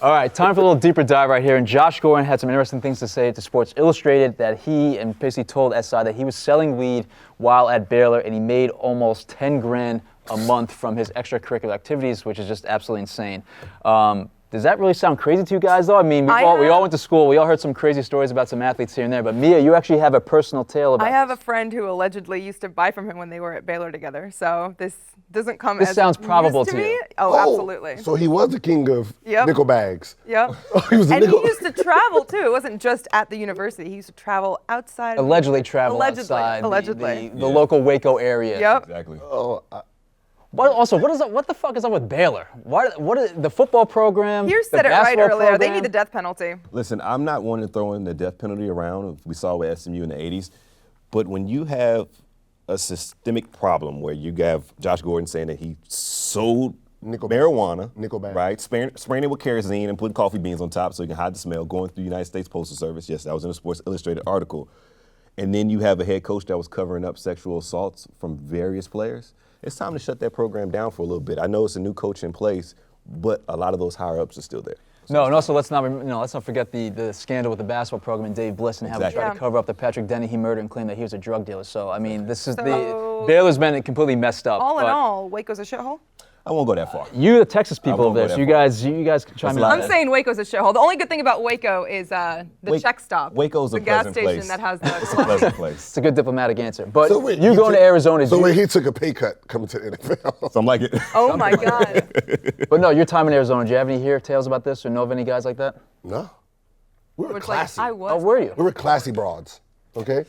All right, time for a little deeper dive right here. And Josh Gordon had some interesting things to say to Sports Illustrated that he and basically told SI that he was selling weed while at Baylor and he made almost 10 grand a month from his extracurricular activities, which is just absolutely insane. Does that really sound crazy to you guys, though? I mean, we all went to school. We all heard some crazy stories about some athletes here and there. But Mia, you actually have a personal tale about I have a friend who allegedly used to buy from him when they were at Baylor together. So this doesn't come as sounds probable news to to me. you. Oh, absolutely. So he was the king of nickel bags. Yep. He was a And nickel. he used to travel too. It wasn't just at the university. He used to travel outside. Allegedly travel Allegedly. outside Allegedly. the local Waco area. Yep. Exactly. What the fuck is up with Baylor? What is the football program? Pierce the said it right basketball earlier. They program? need the death penalty. Listen, I'm not one to throw in the death penalty around. We saw with SMU in the 80s. But when you have a systemic problem where you have Josh Gordon saying that he sold marijuana, nickel bag. right, spraying it with kerosene and putting coffee beans on top so you can hide the smell, going through the United States Postal Service. Yes, that was in a Sports Illustrated article. And then you have a head coach that was covering up sexual assaults from various players. It's time to shut that program down for a little bit. I know it's a new coach in place, but a lot of those higher ups are still there. No, and also let's not forget the scandal with the basketball program and Dave Bliss and how he tried to cover up the Patrick Denny he murdered and claimed that he was a drug dealer. So I mean, Baylor's been completely messed up. All in all, Waco's a shithole. I won't go that far. You, the Texas people won't of go this, that you guys can chime in. I'm saying Waco's a shithole. The only good thing about Waco is the check stop. Waco's the a gas pleasant station place. that has It's a the. pleasant place. It's a good diplomatic answer. But So wait, you going to Arizona? So wait, he took a pay cut coming to the NFL. Something like it. Oh my God. But no, your time in Arizona. Do you have any tales about this or know of any guys like that? No. We were Which, classy. I was. Oh, were you? We were classy broads, okay?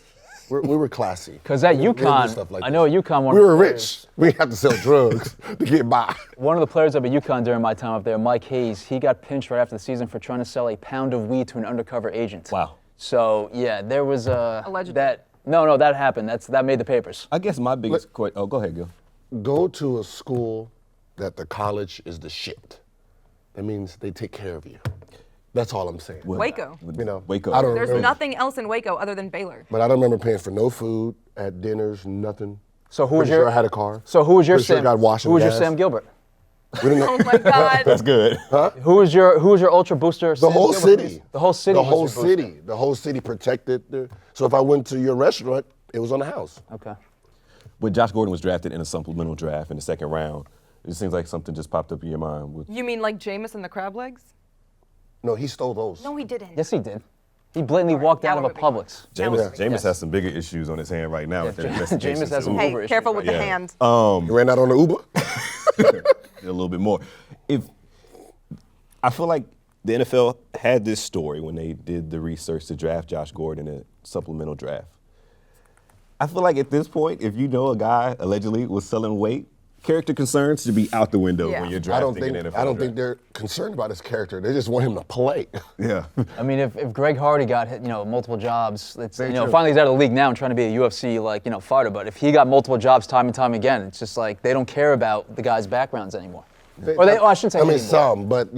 We were classy. Because at We didn't do UConn, stuff like I know this. at UConn, We were rich. We didn't have to sell drugs to get by. one of the players up at UConn during my time up there, Mike Hayes, he got pinched right after the season for trying to sell a pound of weed to an undercover agent. Wow. So yeah, there was Allegedly. that happened. That made the papers. I guess my biggest question. Oh, go ahead, Gil. Go to a school that the college is the shit. That means they take care of you. That's all I'm saying. Waco. You know, Waco. I don't There's remember, nothing else in Waco other than Baylor. But I don't remember paying for no food at dinners, nothing. So who was Pretty your? sure I had a car. So who was your Pretty sure I Sam? got washing who was your gas. Sam Gilbert? We didn't Oh know. my God. That's good. Who was your Ultra Booster? The whole city. The whole city. The was whole your booster. city. The whole city protected. So if I went to your restaurant, it was on the house. Okay. When Josh Gordon was drafted in a supplemental draft in the second round, it seems like something just popped up in your mind. You mean like Jameis and the crab legs? No, he stole those. No, he didn't. Yes, he did. He blatantly walked now out of we're a moving Publix. Jameis has some bigger issues on his hand right now. with that investigation. Jameis has some Hey, Uber issue. careful with the Yeah. hand. He ran out on the Uber. A little bit more. I feel like the NFL had this story when they did the research to draft Josh Gordon in a supplemental draft. I feel like at this point, if you know a guy allegedly was selling weight, character concerns should be out the window Yeah. when you're I don't drafting think an NFL I don't draft. think they're concerned about his character. They just want him to play. Yeah. I mean, if Greg Hardy got multiple jobs, it's Very finally true. he's out of the league now and trying to be a UFC fighter. But if he got multiple jobs time and time again, it's just like they don't care about the guys' backgrounds anymore. I shouldn't say I mean, anymore. some, but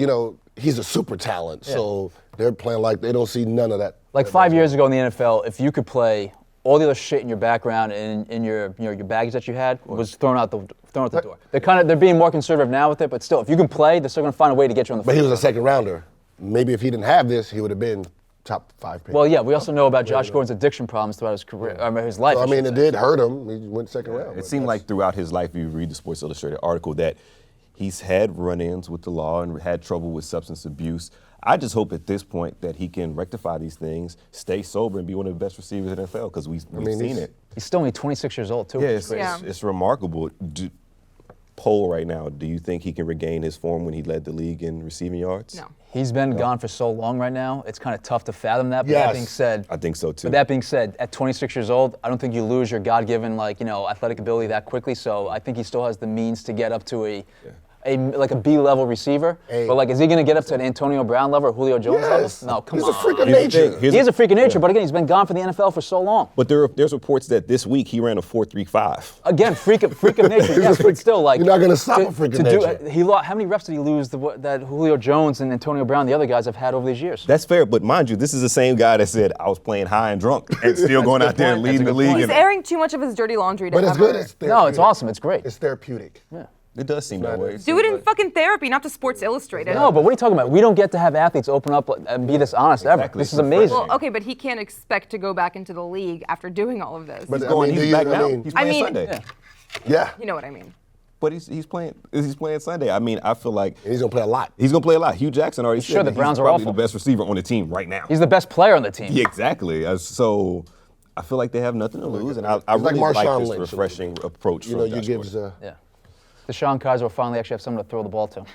he's a super talent, so they're playing like they don't see none of that. Like 5 years ago in the NFL, if you could play, all the other shit in your background and in your baggage that you had was thrown out the door. They're being more conservative now with it, but still, if you can play, they're still gonna find a way to get you on the But field. he was a second rounder. Maybe if he didn't have this, he would have been top 5 pick. Well, yeah, we also know about Josh Gordon's addiction problems throughout his career, his life. So, I I mean, should it say. did hurt him. He went second round. It seemed like throughout his life, you read the Sports Illustrated article, that he's had run-ins with the law and had trouble with substance abuse. I just hope at this point that he can rectify these things, stay sober, and be one of the best receivers in the NFL, because we've seen it. He's still only 26 years old, too. Yeah, which is crazy. it's remarkable. Poll right now, do you think he can regain his form when he led the league in receiving yards? No. He's been gone for so long right now, it's kind of tough to fathom that. But Yes. that being said, I think so too. But that being said, at 26 years old, I don't think you lose your God-given athletic ability that quickly. So I think he still has the means to get up to a B-level receiver. Hey. But is he going to get up to an Antonio Brown level or Julio Jones Yes. level? No, come He's on. a freak of Here's the nature. thing. Here's He is a freak of nature, but again, he's been gone from the NFL for so long. But there's reports that this week he ran a 4.35. Again, freak of nature. Yes, but still, You're not gonna stop a freak of nature. How many reps did he lose that Julio Jones and Antonio Brown, the other guys, have had over these years? That's fair, but mind you, this is the same guy that said I was playing high and drunk and still going out there and leading the league. He's airing too much of his dirty laundry to But it's ever- good. It's No, it's therapeutic. awesome. It's great. It's therapeutic. Yeah. It does seem that way. Do it in fucking therapy, not to Sports Illustrated. No, but what are you talking about? We don't get to have athletes open up and be this honest ever. Exactly. This is It's refreshing. amazing. Well, okay, but he can't expect to go back into the league after doing all of this. But He's going. do He's you- back I now. mean- He's playing I mean- Sunday. Yeah. You know what I mean. But he's playing. He's playing Sunday. I mean, I feel like And he's gonna play a lot. he's gonna play a lot. Hugh Jackson already Sure, said the that Browns he's are probably awful. the best receiver on the team right now. He's the best player on the team. Yeah, exactly. So I feel like they have nothing to lose, and I It's like really like Marshawn this Lynch. refreshing approach. You from know, you Josh gives Gordon. Yeah. Deshaun Kaiser will finally actually have someone to throw the ball to.